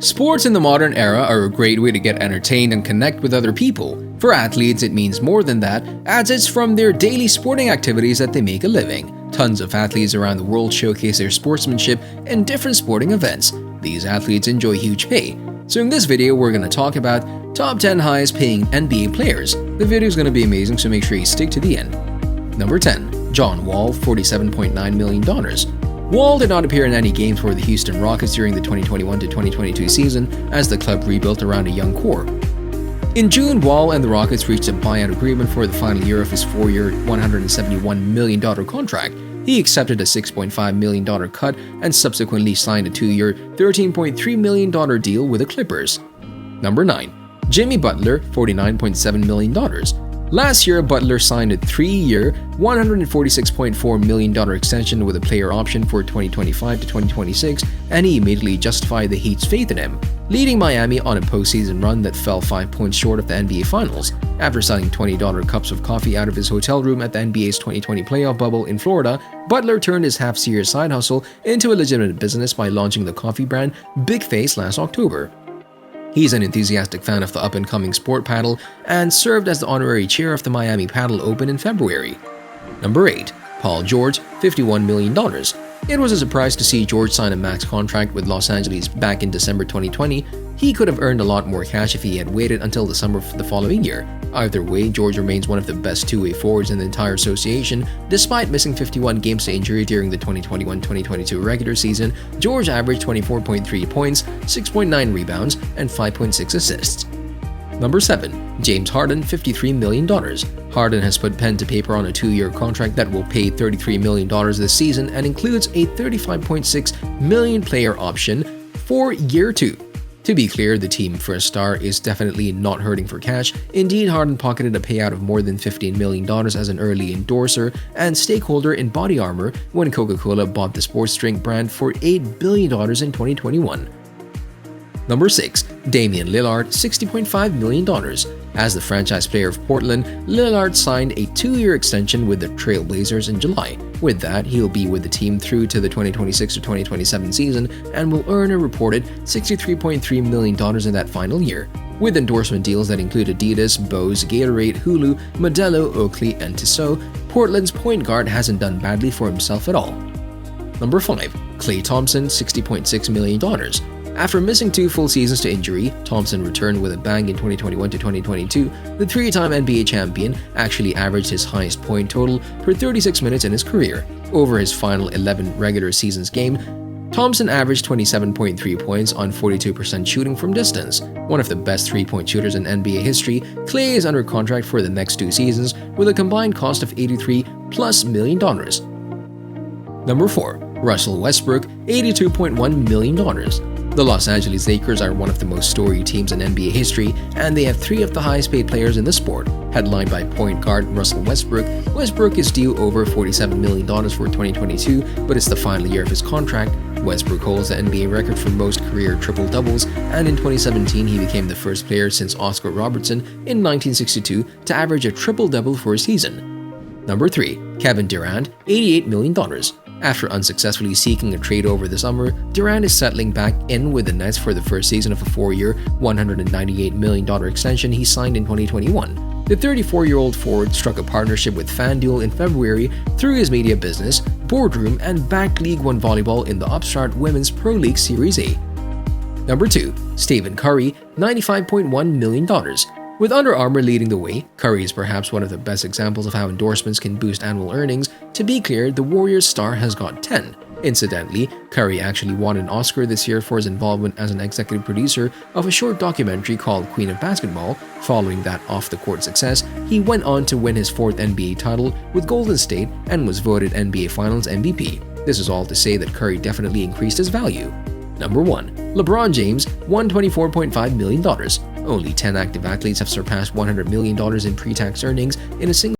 Sports in the modern era are a great way to get entertained and connect with other people. For athletes, it means more than that, as it's from their daily sporting activities that they make a living. Tons of athletes around the world showcase their sportsmanship in different sporting events. These athletes enjoy huge pay. So in this video, we're going to talk about top 10 highest paying NBA players. The video is going to be amazing, so make sure you stick to the end. Number 10. John Wall, $47.9 million. Wall did not appear in any games for the Houston Rockets during the 2021-2022 season as the club rebuilt around a young core. In June, Wall and the Rockets reached a buyout agreement for the final year of his 4-year, $171 million contract. He accepted a $6.5 million cut and subsequently signed a 2-year, $13.3 million deal with the Clippers. Number 9. Jimmy Butler, $49.7 million. Last year, Butler signed a 3-year, $146.4 million extension with a player option for 2025 to 2026, and he immediately justified the Heat's faith in him, leading Miami on a postseason run that fell 5 points short of the NBA Finals. After selling $20 cups of coffee out of his hotel room at the NBA's 2020 playoff bubble in Florida, Butler turned his half-serious side hustle into a legitimate business by launching the coffee brand Big Face last October. He's an enthusiastic fan of the up-and-coming sport paddle and served as the honorary chair of the Miami Paddle Open in February. Number 8. Paul George, $51 million. It was a surprise to see George sign a max contract with Los Angeles back in December 2020. He could have earned a lot more cash if he had waited until the summer of the following year. Either way, George remains one of the best two-way forwards in the entire association. Despite missing 51 games to injury during the 2021-2022 regular season, George averaged 24.3 points, 6.9 rebounds, and 5.6 assists. Number 7. James Harden, $53 million. Harden has put pen to paper on a 2-year contract that will pay $33 million this season and includes a $35.6 million player option for year 2. To be clear, the team for a star is definitely not hurting for cash. Indeed, Harden pocketed a payout of more than $15 million as an early endorser and stakeholder in Body Armor when Coca-Cola bought the sports drink brand for $8 billion in 2021. Number 6. Damian Lillard, $60.5 million. As the franchise player of Portland, Lillard signed a 2-year extension with the Trailblazers in July. With that, he'll be with the team through to the 2026-2027 season and will earn a reported $63.3 million in that final year. With endorsement deals that include Adidas, Bose, Gatorade, Hulu, Modelo, Oakley, and Tissot, Portland's point guard hasn't done badly for himself at all. Number 5. Klay Thompson, $60.6 million. After missing 2 full seasons to injury, Thompson returned with a bang in 2021-2022. The 3-time NBA champion actually averaged his highest point total per 36 minutes in his career. Over his final 11 regular seasons game, Thompson averaged 27.3 points on 42% shooting from distance. One of the best 3-point shooters in NBA history, Klay is under contract for the next 2 seasons with a combined cost of $83+ million. Number 4. Russell Westbrook, $82.1 million. The Los Angeles Lakers are one of the most storied teams in NBA history, and they have 3 of the highest paid players in the sport. Headlined by point guard Russell Westbrook, Westbrook is due over $47 million for 2022, but it's the final year of his contract. Westbrook holds the NBA record for most career triple-doubles, and in 2017 he became the first player since Oscar Robertson in 1962 to average a triple-double for a season. Number 3. Kevin Durant, $88 million. After unsuccessfully seeking a trade over the summer, Durant is settling back in with the Nets for the first season of a 4-year, $198 million extension he signed in 2021. The 34-year-old forward struck a partnership with FanDuel in February through his media business, Boardroom, and backed League One Volleyball in the upstart Women's Pro League Series A. Number 2. Stephen Curry, $95.1 million. With Under Armour leading the way, Curry is perhaps one of the best examples of how endorsements can boost annual earnings. To be clear, the Warriors star has got 10. Incidentally, Curry actually won an Oscar this year for his involvement as an executive producer of a short documentary called Queen of Basketball. Following that off-the-court success, he went on to win his 4th NBA title with Golden State and was voted NBA Finals MVP. This is all to say that Curry definitely increased his value. Number 1. LeBron James, $124.5 million. Only 10 active athletes have surpassed $100 million in pre-tax earnings in a single